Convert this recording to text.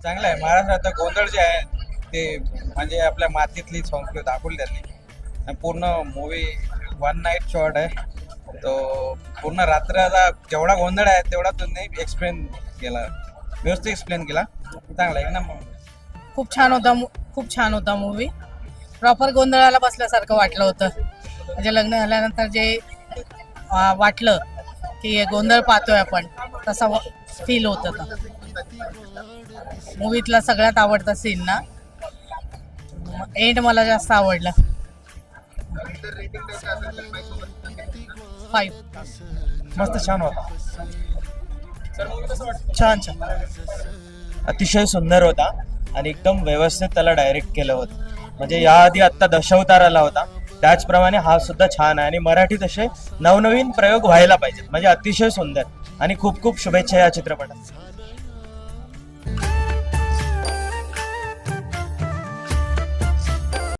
चांगलं आहे. महाराष्ट्रात गोंधळ जे आहे ते म्हणजे आपल्या मातीतली संस्कृती दाखवली त्यांनी आणि पूर्ण मूवी वन नाईट शॉट आहे तो. पूर्ण रात्राचा जेवढा गोंधळ आहे तेवढा तुम्ही एक्सप्लेन केला, व्यवस्थित एक्सप्लेन केला. चांगला आहे ना. खूप छान होता खूप छान होता मूवी. प्रॉपर गोंधळाला बसल्यासारखं वाटलं होतं. म्हणजे लग्न झाल्यानंतर जे वाटलं की हे गोंधळ पाहतोय आपण, तसा फील होत होता. मूवीतला सगळ्यात आवडता सीन ना, एंड मला जास्त आवडला. 5. मस्त छान होता. छान छान, अतिशय सुंदर होता आणि एकदम व्यवस्थित त्याला डायरेक्ट केलं होतं. म्हणजे याआधी आत्ता दशावतार आला होता त्याचप्रमाणे हा सुद्धा छान आहे आणि मराठीत असे नवनवीन प्रयोग व्हायला पाहिजेत. म्हणजे अतिशय सुंदर आणि खूप खूप शुभेच्छा या चित्रपटात.